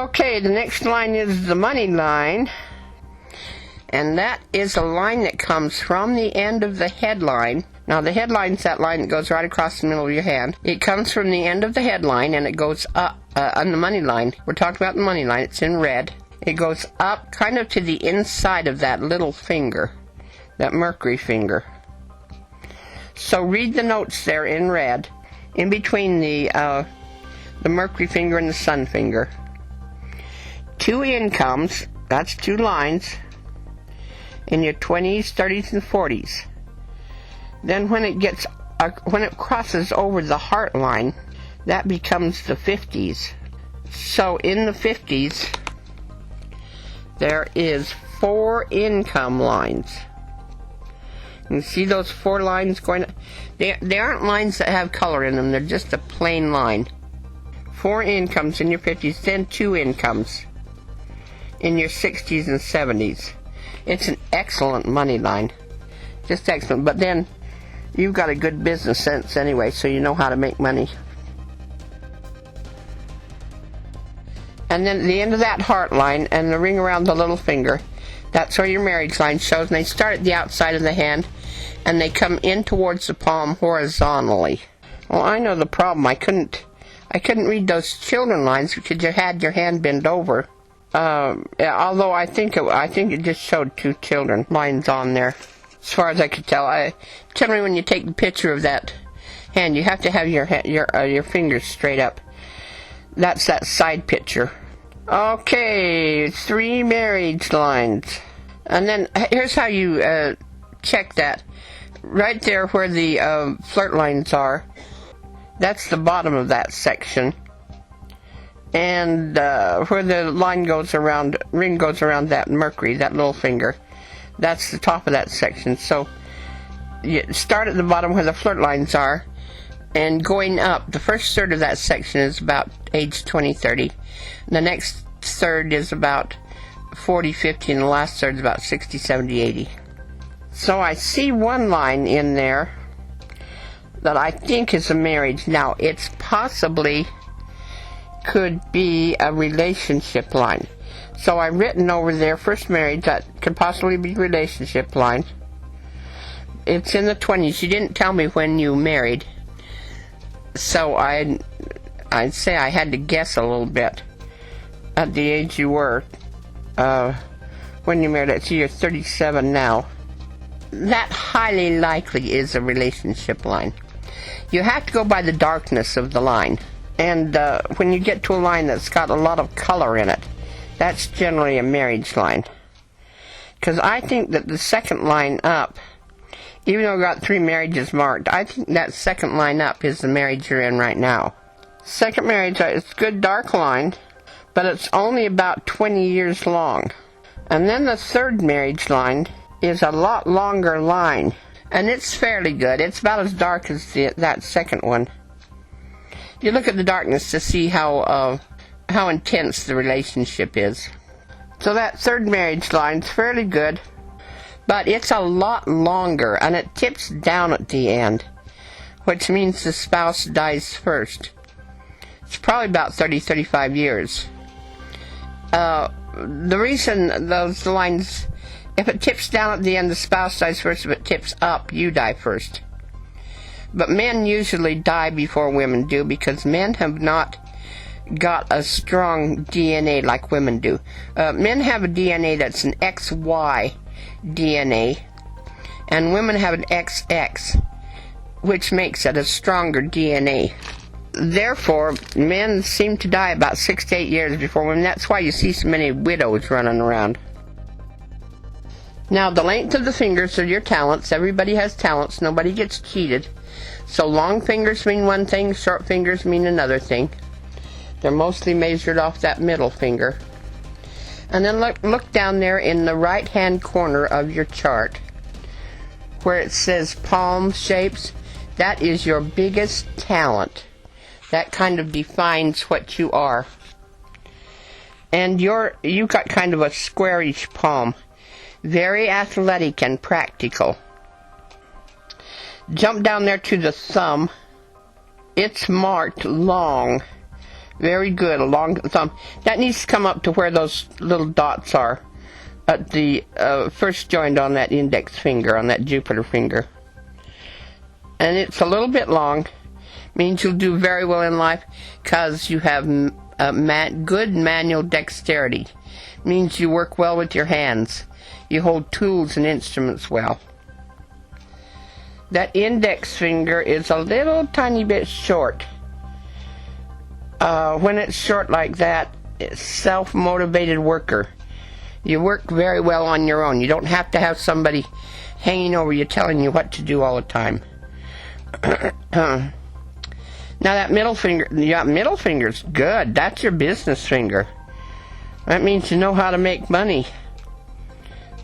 Okay, the next line is the money line. And that is a line that comes from the end of the headline. Now the headline's that line that goes right across the middle of your hand. It comes from the end of the headline and it goes up on the money line. We're talking about the money line. It's in red. It goes up kind of to the inside of that little finger, that mercury finger. So read the notes there in red, in between the mercury finger and the sun finger. 2 incomes, that's 2 lines, in your 20s, 30s, and 40s. Then when it crosses over the heart line, that becomes the 50s. So in the 50s, there is 4 income lines. You see those 4 lines going? They aren't lines that have color in them. They're just a plain line. 4 incomes in your 50s, then 2 incomes in your 60s and 70s. It's an excellent money line. Just excellent. But then you've got a good business sense anyway, so you know how to make money. And then the end of that heart line and the ring around the little finger, that's where your marriage line shows. And they start at the outside of the hand and they come in towards the palm horizontally. Well, I know the problem. I couldn't read those children lines because you had your hand bent over. Although I think it just showed 2 children lines on there, as far as I could tell. Generally, when you take the picture of that hand, you have to have your fingers straight up. That's that side picture. Okay, 3 marriage lines, and then here's how you check that. Right there where the flirt lines are, that's the bottom of that section. And where the line goes around, ring goes around that mercury, that little finger, that's the top of that section. So you start at the bottom where the flirt lines are, and going up, the first third of that section is about age 20, 30. The next third is about 40, 50, and the last third is about 60, 70, 80. So I see one line in there that I think is a marriage. Now, it's possibly could be a relationship line. So I've written over there, first marriage, that could possibly be relationship line. It's in the 20s. You didn't tell me when you married. So I'd say I had to guess a little bit at the age you were when you married. So you're 37 now. That highly likely is a relationship line. You have to go by the darkness of the line. And when you get to a line that's got a lot of color in it, that's generally a marriage line. Because I think that the second line up, even though we've got 3 marriages marked, I think that second line up is the marriage you're in right now. Second marriage, it's a good dark line, but it's only about 20 years long. And then the third marriage line is a lot longer line, and it's fairly good. It's about as dark as that second one. You look at the darkness to see how intense the relationship is. So that third marriage line's fairly good, but it's a lot longer, and it tips down at the end, which means the spouse dies first. It's probably about 30, 35 years. The reason those lines, if it tips down at the end, the spouse dies first. If it tips up, you die first. But men usually die before women do, because men have not got a strong DNA like women do. Men have a DNA that's an XY DNA, and women have an XX, which makes it a stronger DNA. Therefore, men seem to die about 6 to 8 years before women. That's why you see so many widows running around. Now, the length of the fingers are your talents. Everybody has talents. Nobody gets cheated. So long fingers mean one thing, short fingers mean another thing. They're mostly measured off that middle finger. And then look down there in the right-hand corner of your chart where it says palm shapes. That is your biggest talent. That kind of defines what you are. And you've got kind of a squarish palm. Very athletic and practical. Jump down there to the thumb. It's marked long, Very good, along the thumb. That needs to come up to where those little dots are at the first joint on that index finger, on that Jupiter finger. And it's a little bit long. Means you'll do very well in life because you have good manual dexterity. Means you work well with your hands. You hold tools and instruments well. That index finger is a little tiny bit short. When it's short like that, it's self-motivated worker. You work very well on your own. You don't have to have somebody hanging over you telling you what to do all the time. Now that middle finger, middle finger's good. That's your business finger. That means you know how to make money.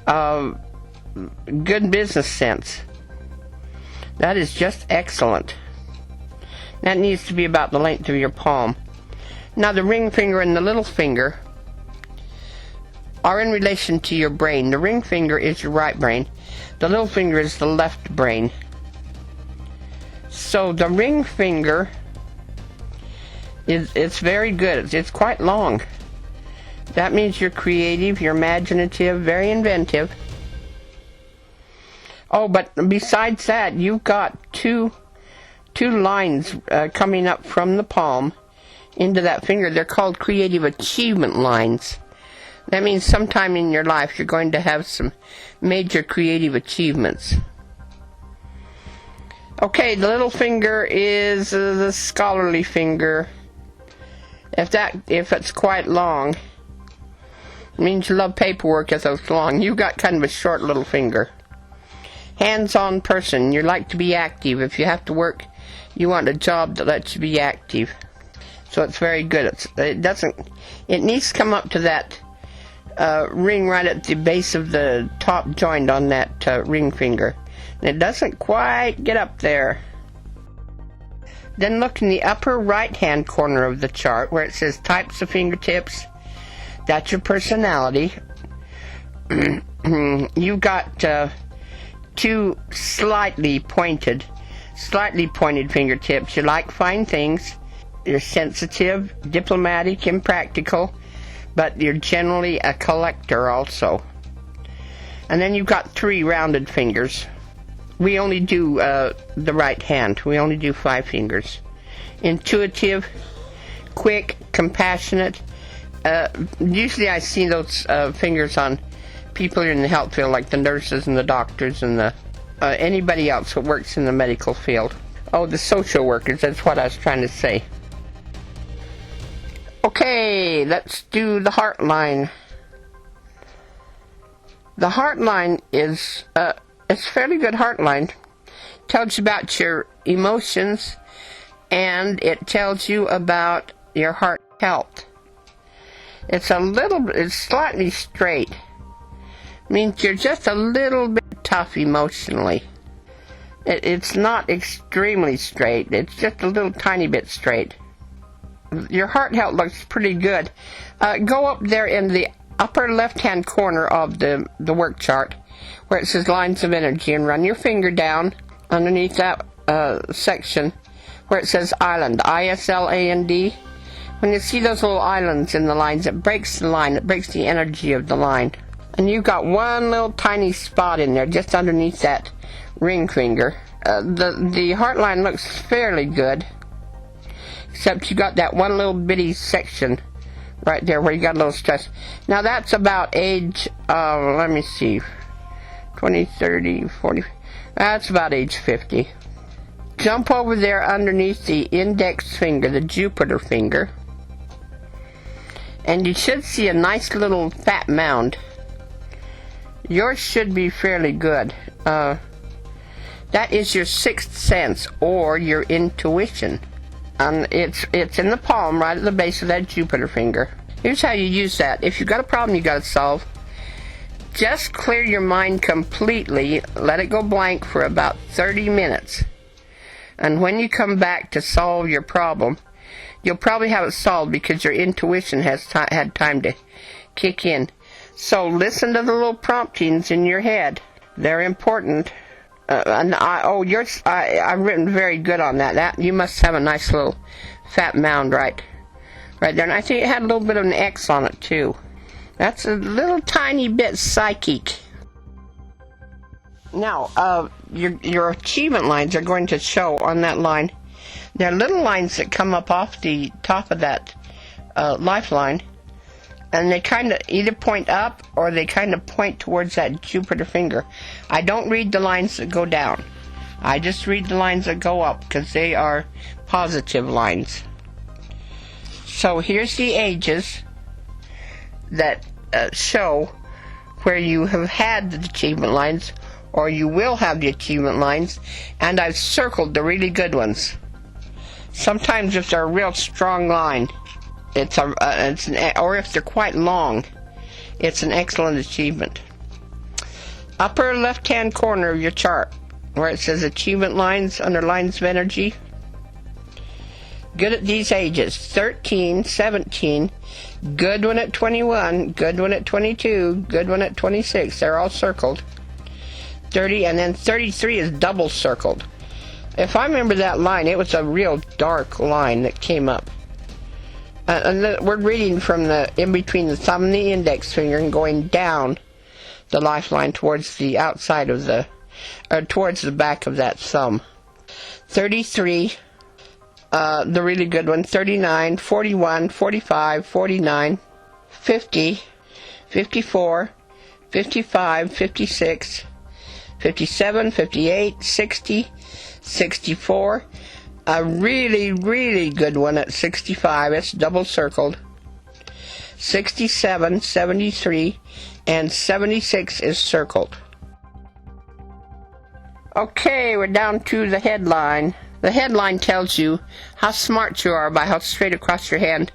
Good business sense. That is just excellent. That needs to be about the length of your palm. Now the ring finger and the little finger are in relation to your brain. The ring finger is your right brain. The little finger is the left brain. So the ring finger it's very good. It's quite long. That means you're creative, you're imaginative, very inventive. Oh, but besides that, you've got two lines coming up from the palm into that finger. They're called creative achievement lines. That means sometime in your life you're going to have some major creative achievements. Okay, the little finger is the scholarly finger. If it's quite long, it means you love paperwork if it's long. You've got kind of a short little finger. Hands-on person. You like to be active. If you have to work, you want a job that lets you be active. So it's very good. It needs to come up to that ring right at the base of the top joint on that ring finger. And it doesn't quite get up there. Then look in the upper right-hand corner of the chart where it says types of fingertips. That's your personality. You've got two slightly pointed fingertips. You like fine things. You're sensitive, diplomatic, and practical, but you're generally a collector also. And then you've got 3 rounded fingers. We only do the right hand. We only do 5 fingers. Intuitive, quick, compassionate. Usually I see those fingers on people in the health field, like the nurses and the doctors and the anybody else that works in the medical field. Oh, the social workers, that's what I was trying to say. Okay, let's do the heart line. The heart line is it's a fairly good heart line. Tells you about your emotions, and it tells you about your heart health. It's slightly straight. Means you're just a little bit tough emotionally. It's not extremely straight. It's just a little tiny bit straight. Your heart health looks pretty good. Go up there in the upper left-hand corner of the work chart where it says lines of energy, and run your finger down underneath that section where it says island, I-S-L-A-N-D. When you see those little islands in the lines, it breaks the line, it breaks the energy of the line. And you've got one little tiny spot in there just underneath that ring finger. The heart line looks fairly good, except you got that one little bitty section right there where you got a little stress. Now that's about age, let me see, 20, 30, 40, that's about age 50. Jump over there underneath the index finger, the Jupiter finger, and you should see a nice little fat mound. Yours should be fairly good. That is your sixth sense, or your intuition. And it's in the palm, right at the base of that Jupiter finger. Here's how you use that. If you've got a problem you got to solve, just clear your mind completely, let it go blank for about 30 minutes. And when you come back to solve your problem, you'll probably have it solved because your intuition has had time to kick in. So listen to the little promptings in your head. They're important. I've written very good on that. You must have a nice little fat mound right right there. And I think it had a little bit of an X on it too. That's a little tiny bit psychic. Now, your achievement lines are going to show on that line. There are little lines that come up off the top of that lifeline, and they kind of either point up or they kind of point towards that Jupiter finger. I don't read the lines that go down. I just read the lines that go up because they are positive lines. So here's the ages that show where you have had the achievement lines, or you will have the achievement lines, and I've circled the really good ones. Sometimes if they're a real strong line, or if they're quite long, it's an excellent achievement. Upper left-hand corner of your chart, where it says achievement lines under lines of energy. Good at these ages: 13, 17, good one at 21, good one at 22, good one at 26. They're all circled. 30, and then 33 is double circled. If I remember that line, it was a real dark line that came up. And we're reading from the in between the thumb and the index finger and going down the lifeline towards the outside of towards the back of that thumb. 33, the really good one. 39, 41, 45, 49, 50, 54, 55, 56, 57, 58, 60, 64. A really, really good one at 65. It's double circled. 67, 73, and 76 is circled. Okay, we're down to the headline. The headline tells you how smart you are by how straight across your hand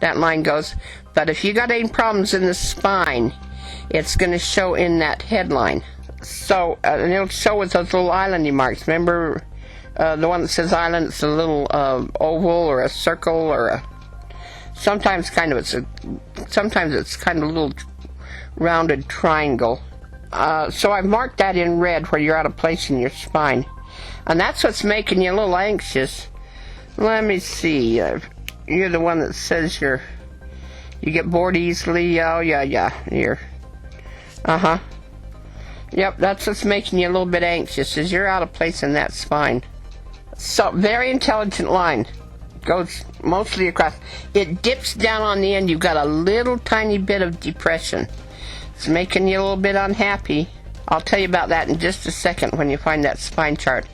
that line goes. But if you got any problems in the spine, it's going to show in that headline. So, and it'll show with those little islandy marks. Remember the one that says island? It's a little oval or a circle or a. Sometimes it's kind of a little rounded triangle. So I've marked that in red where you're out of place in your spine, and that's what's making you a little anxious. Let me see. You're the one that says you get bored easily. Oh yeah. You're. Yep, that's what's making you a little bit anxious, is you're out of place in that spine. So, very intelligent line. Goes mostly across. It dips down on the end. You've got a little tiny bit of depression. It's making you a little bit unhappy. I'll tell you about that in just a second when you find that spine chart.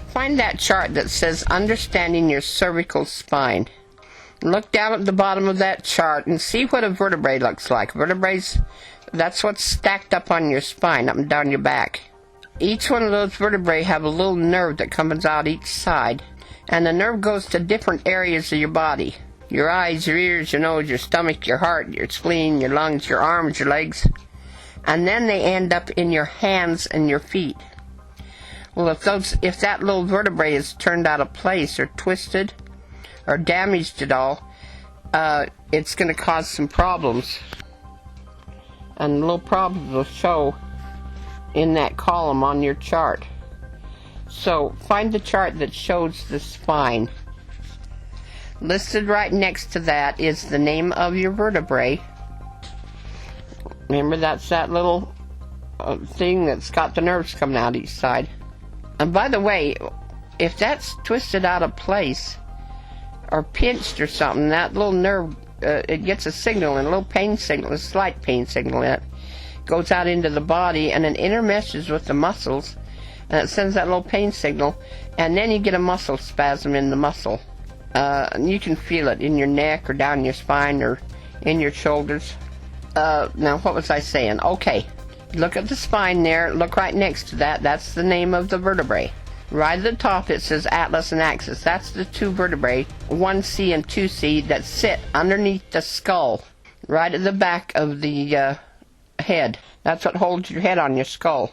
Find that chart that says Understanding Your Cervical Spine. Look down at the bottom of that chart and see what a vertebrae looks like. Vertebrae, that's what's stacked up on your spine, up and down your back. Each one of those vertebrae have a little nerve that comes out each side, and the nerve goes to different areas of your body. Your eyes, your ears, your nose, your stomach, your heart, your spleen, your lungs, your arms, your legs. And then they end up in your hands and your feet. Well, if that little vertebrae is turned out of place or twisted or damaged at all, it's going to cause some problems. And little problems will show in that column on your chart. So find the chart that shows the spine. Listed right next to that is the name of your vertebrae. Remember, that's that little thing that's got the nerves coming out each side. And by the way, if that's twisted out of place or pinched or something, that little nerve, it gets a signal, and a little pain signal, a slight pain signal in it, goes out into the body, and it intermeshes with the muscles, and it sends that little pain signal, and then you get a muscle spasm in the muscle. And you can feel it in your neck or down your spine or in your shoulders. Now, what was I saying? Okay, look at the spine there. Look right next to that. That's the name of the vertebrae. Right at the top it says Atlas and Axis. That's the two vertebrae, 1C and 2C, that sit underneath the skull, right at the back of the head. That's what holds your head on your skull,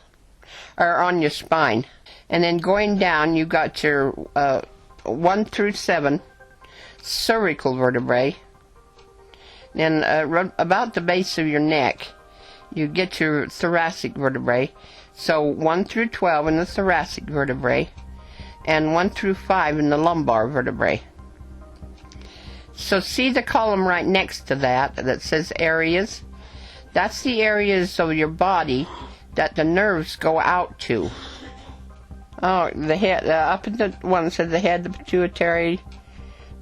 or on your spine. And then going down, you've got your 1 through 7 cervical vertebrae. Then about the base of your neck, you get your thoracic vertebrae. So 1 through 12 in the thoracic vertebrae, and 1 through 5 in the lumbar vertebrae. So see the column right next to that says areas? That's the areas of your body that the nerves go out to. Oh, the head, up in the one says the head, the pituitary,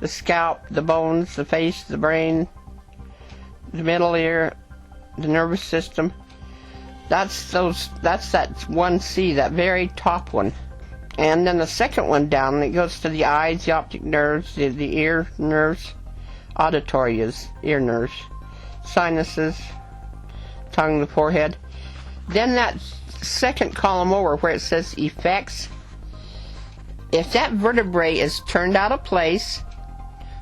the scalp, the bones, the face, the brain, the middle ear, the nervous system. That's that 1C, that very top one. And then the second one down, it goes to the eyes, the optic nerves, the ear nerves, auditory is ear nerves, sinuses, tongue, the forehead. Then that second column over where it says effects, if that vertebrae is turned out of place,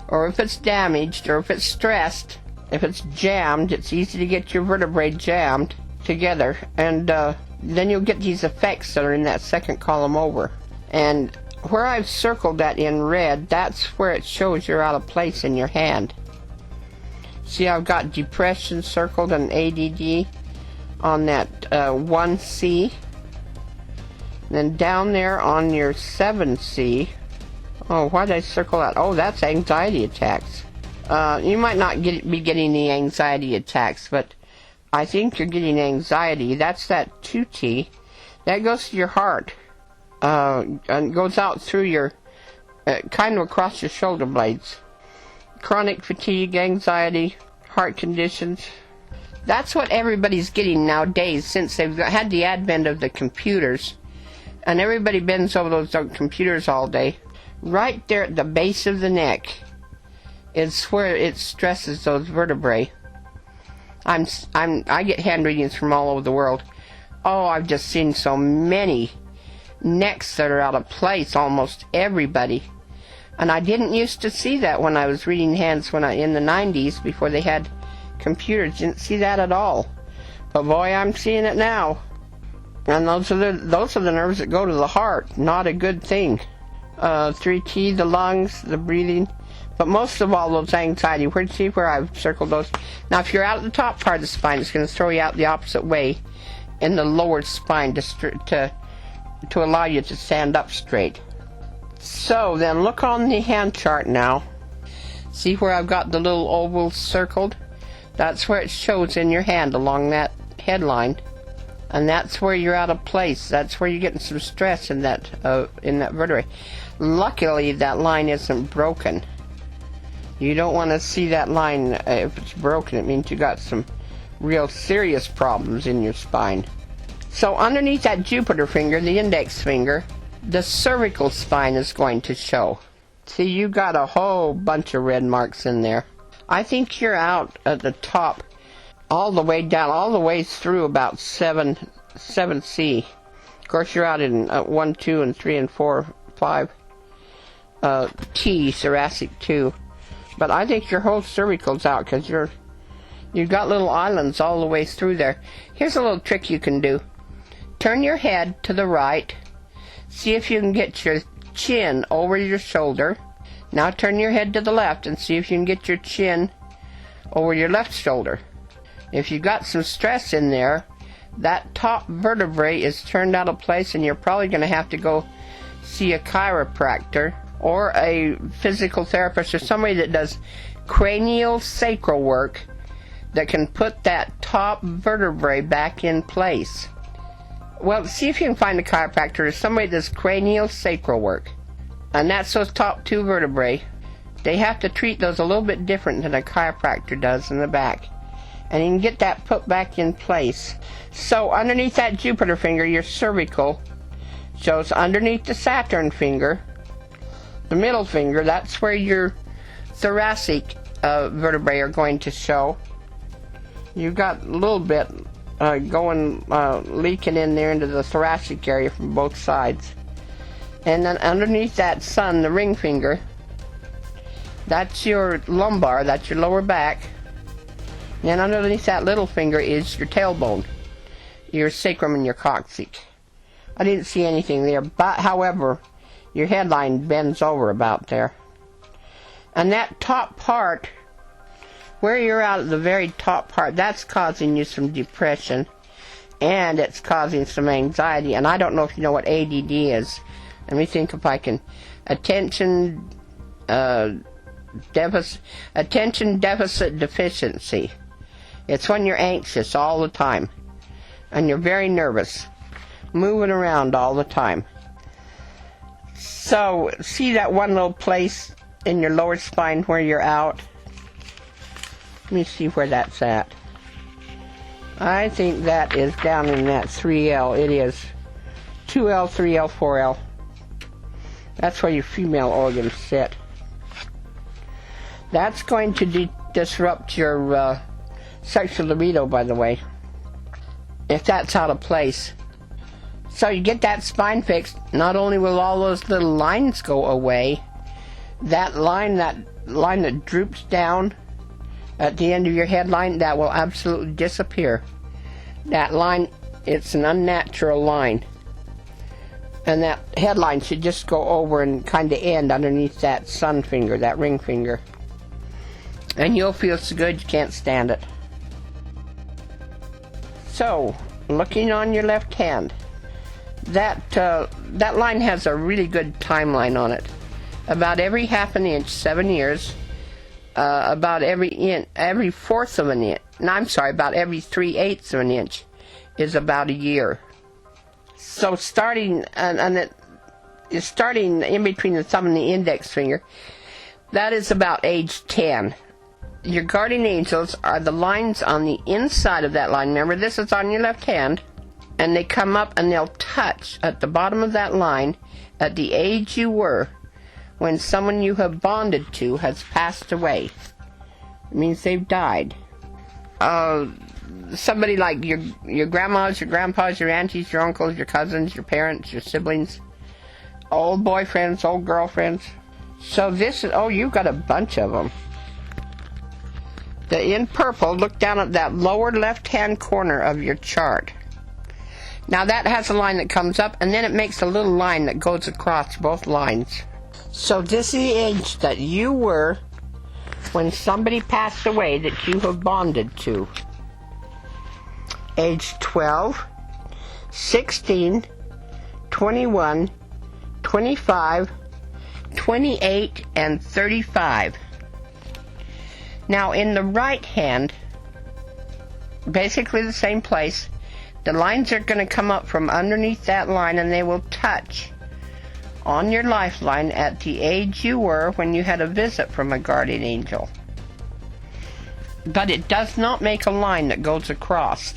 or if it's damaged, or if it's stressed, if it's jammed, it's easy to get your vertebrae jammed together, and then you'll get these effects that are in that second column over. And where I've circled that in red, that's where it shows you're out of place in your hand. See, I've got depression circled and ADD on that 1C. Then down there on your 7C, oh, why did I circle that? Oh, that's anxiety attacks. You might not be getting the anxiety attacks, but I think you're getting anxiety. That's that 2T. That goes to your heart. And goes out through your, kind of across your shoulder blades. Chronic fatigue, anxiety, heart conditions. That's what everybody's getting nowadays since they've had the advent of the computers. And everybody bends over those computers all day. Right there at the base of the neck is where it stresses those vertebrae. I get hand readings from all over the world. Oh, I've just seen so many necks that are out of place, almost everybody. And I didn't used to see that when I was reading hands in the 90s before they had computers. Didn't see that at all. But boy, I'm seeing it now. And those are the nerves that go to the heart. Not a good thing. 3T, the lungs, the breathing. But most of all, those anxiety. See where I've circled those? Now, if you're out at the top part of the spine, it's going to throw you out the opposite way in the lower spine to allow you to stand up straight. So then look on the hand chart now. See where I've got the little ovals circled? That's where it shows in your hand along that headline. And that's where you're out of place. That's where you're getting some stress in that vertebrae. Luckily, that line isn't broken. You don't want to see that line. If it's broken, it means you got some real serious problems in your spine. So underneath that Jupiter finger, the index finger, the cervical spine is going to show. See, you got a whole bunch of red marks in there. I think you're out at the top, all the way down, all the way through about 7C. Of course, you're out in 1, 2, and 3, and 4, 5. T, thoracic 2. But I think your whole cervical's out because you've got little islands all the way through there. Here's a little trick you can do. Turn your head to the right. See if you can get your chin over your shoulder. Now turn your head to the left and see if you can get your chin over your left shoulder. If you've got some stress in there, that top vertebrae is turned out of place and you're probably going to have to go see a chiropractor or a physical therapist or somebody that does cranial sacral work that can put that top vertebrae back in place. Well, see if you can find a chiropractor or somebody that does cranial sacral work. And that's those top 2 vertebrae. They have to treat those a little bit different than a chiropractor does in the back. And you can get that put back in place. So underneath that Jupiter finger, your cervical shows underneath the Saturn finger, the middle finger, that's where your thoracic vertebrae are going to show. You've got a little bit leaking in there into the thoracic area from both sides. And then underneath that sun, the ring finger, that's your lumbar, that's your lower back. And underneath that little finger is your tailbone, your sacrum and your coccyx. I didn't see anything there, but however, your headline bends over about there. And that top part, where you're out at the very top part, that's causing you some depression. And it's causing some anxiety. And I don't know if you know what ADD is. Let me think if I can. Attention attention deficit deficiency. It's when you're anxious all the time and you're very nervous, moving around all the time. So, see that one little place in your lower spine where you're out? Let me see where that's at. I think that is down in that 3L. It is 2L, 3L, 4L. That's where your female organs sit. That's going to disrupt your sexual libido, by the way, if that's out of place. So you get that spine fixed, not only will all those little lines go away, that line that droops down at the end of your headline, that will absolutely disappear. That line, it's an unnatural line. And that headline should just go over and kind of end underneath that sun finger, that ring finger. And you'll feel so good you can't stand it. So, looking on your left hand, that line has a really good timeline on it. About every half an inch, 7 years. About every fourth of an inch. No, I'm sorry, about every 3/8 of an inch is about a year. So starting starting in between the thumb and the index finger, that is about age 10. Your guardian angels are the lines on the inside of that line. Remember, this is on your left hand, and they come up and they'll touch at the bottom of that line at the age you were when someone you have bonded to has passed away. It means they've died. Somebody like your grandmas, your grandpas, your aunties, your uncles, your cousins, your parents, your siblings, old boyfriends, old girlfriends. So this is, oh, you've got a bunch of them. In purple, look down at that lower left-hand corner of your chart. Now that has a line that comes up, and then it makes a little line that goes across both lines. So this is the age that you were when somebody passed away that you have bonded to. Age 12, 16, 21, 25, 28, and 35. Now in the right hand, basically the same place, the lines are going to come up from underneath that line and they will touch on your lifeline at the age you were when you had a visit from a guardian angel. But it does not make a line that goes across.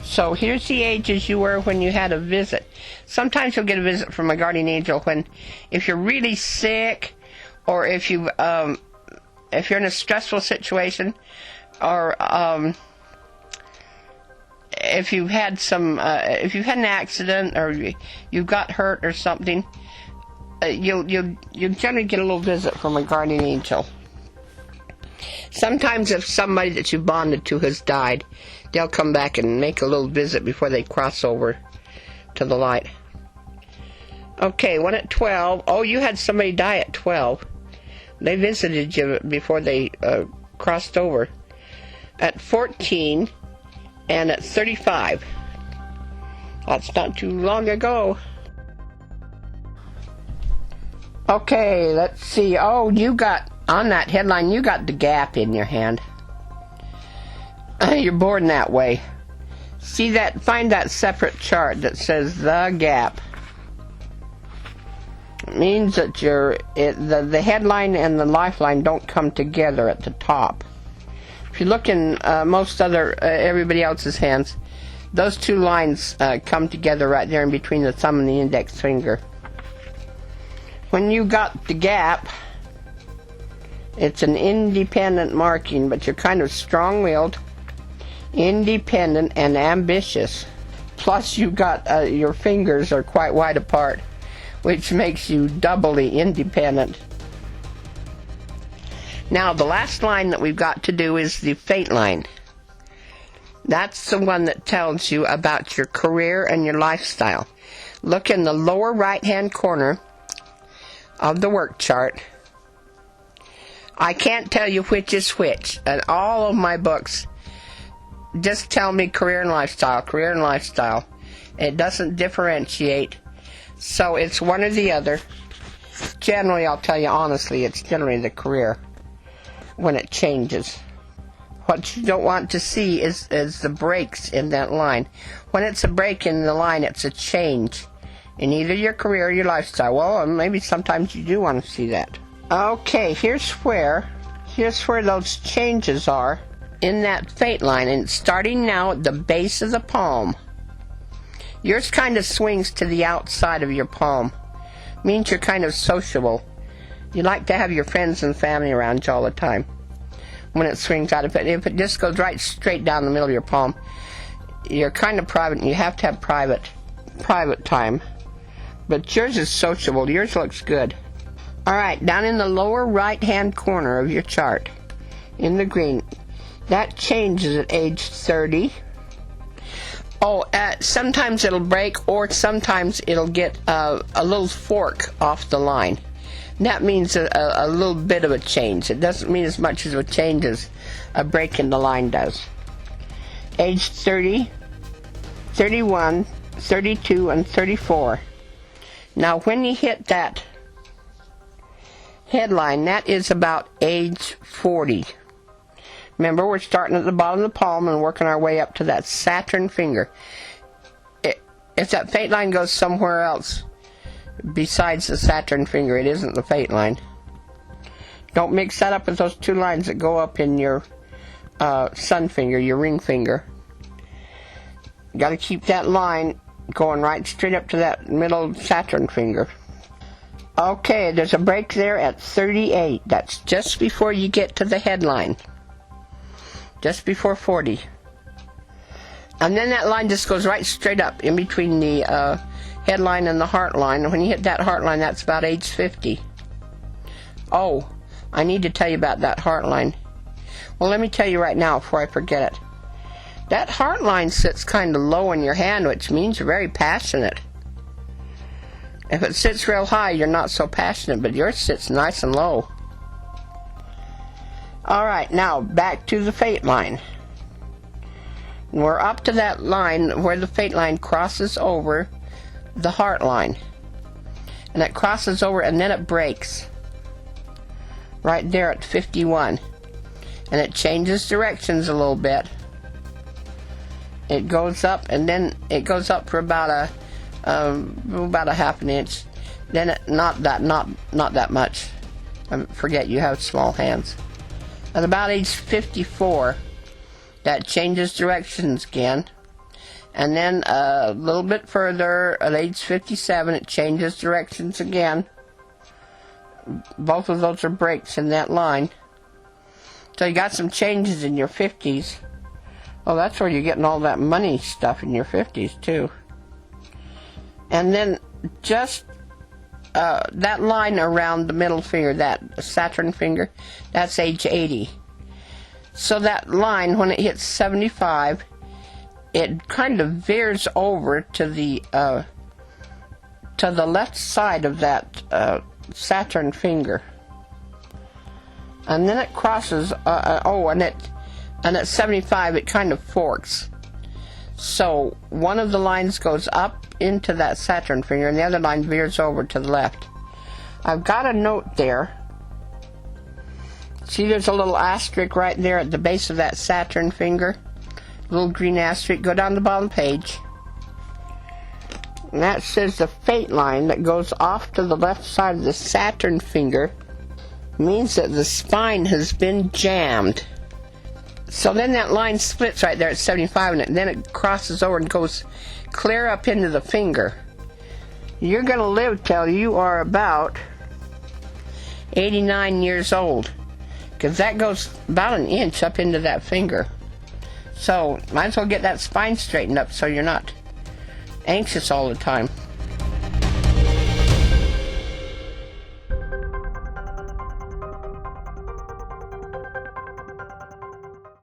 So here's the ages you were when you had a visit. Sometimes you'll get a visit from a guardian angel if you're really sick, or if you're in a stressful situation, or if you've had an accident, or you got hurt or something, you'll generally get a little visit from a guardian angel. Sometimes if somebody that you bonded to has died, they'll come back and make a little visit before they cross over to the light. Okay, one at 12. Oh, you had somebody die at 12. They visited you before they crossed over. At 14 and at 35. That's not too long ago. Okay, let's see. Oh, you got, on that headline, you got the gap in your hand. You're born that way. See that? Find that separate chart that says the gap. It means that the headline and the lifeline don't come together at the top. If you look in everybody else's hands, those two lines come together right there in between the thumb and the index finger. When you got the gap, it's an independent marking, but you're kind of strong-willed, independent, and ambitious. Plus you got your fingers are quite wide apart, which makes you doubly independent. Now the last line that we've got to do is the fate line. That's the one that tells you about your career and your lifestyle. Look in the lower right hand corner of the work chart. I can't tell you which is which, and all of my books just tell me career and lifestyle, career and lifestyle. It doesn't differentiate, so it's one or the other. Generally, I'll tell you honestly, it's generally the career when it changes. What you don't want to see is the breaks in that line. When it's a break in the line, it's a change in either your career or your lifestyle. Well, maybe sometimes you do want to see that. Okay, here's where those changes are in that fate line, and it's starting now at the base of the palm. Yours kind of swings to the outside of your palm. Means you're kind of sociable. You like to have your friends and family around you all the time. When it swings out, if it just goes right straight down the middle of your palm, you're kind of private, and you have to have private time. But yours is sociable. Yours looks good. All right, down in the lower right-hand corner of your chart, in the green, that changes at age 30. Oh, sometimes it'll break, or sometimes it'll get a little fork off the line. That means a little bit of a change. It doesn't mean as much as a change as a break in the line does. Age 30, 31, 32, and 34. Now, when you hit that headline, that is about age 40. Remember, we're starting at the bottom of the palm and working our way up to that Saturn finger. If that fate line goes somewhere else besides the Saturn finger, it isn't the fate line. Don't mix that up with those two lines that go up in your sun finger, your ring finger. You got to keep that line going right straight up to that middle Saturn finger. Okay, there's a break there at 38. That's just before you get to the headline. Just before 40. And then that line just goes right straight up in between the headline and the heart line. And when you hit that heart line, that's about age 50. Oh, I need to tell you about that heart line. Well, let me tell you right now before I forget it. That heart line sits kind of low in your hand, which means you're very passionate. If it sits real high, you're not so passionate, but yours sits nice and low. Alright, now back to the fate line. We're up to that line where the fate line crosses over the heart line. And it crosses over and then it breaks. Right there at 51. And it changes directions a little bit. It goes up, and then it goes up for about a half an inch. Then not that much. Forget you have small hands. At about age 54, that changes directions again. And then a little bit further, at age 57, it changes directions again. Both of those are breaks in that line. So you got some changes in your 50s. Oh, that's where you're getting all that money stuff in your 50s, too. And then just that line around the middle finger, that Saturn finger, that's age 80. So that line, when it hits 75, it kind of veers over to the left side of that Saturn finger. And then it crosses, and at 75 it kind of forks. So one of the lines goes up into that Saturn finger and the other line veers over to the left. I've got a note there. See, there's a little asterisk right there at the base of that Saturn finger. A little green asterisk. Go down the bottom page. And that says the fate line that goes off to the left side of the Saturn finger means that the spine has been jammed. So then that line splits right there at 75, and then it crosses over and goes clear up into the finger. You're going to live till you are about 89 years old, because that goes about an inch up into that finger. So might as well get that spine straightened up so you're not anxious all the time.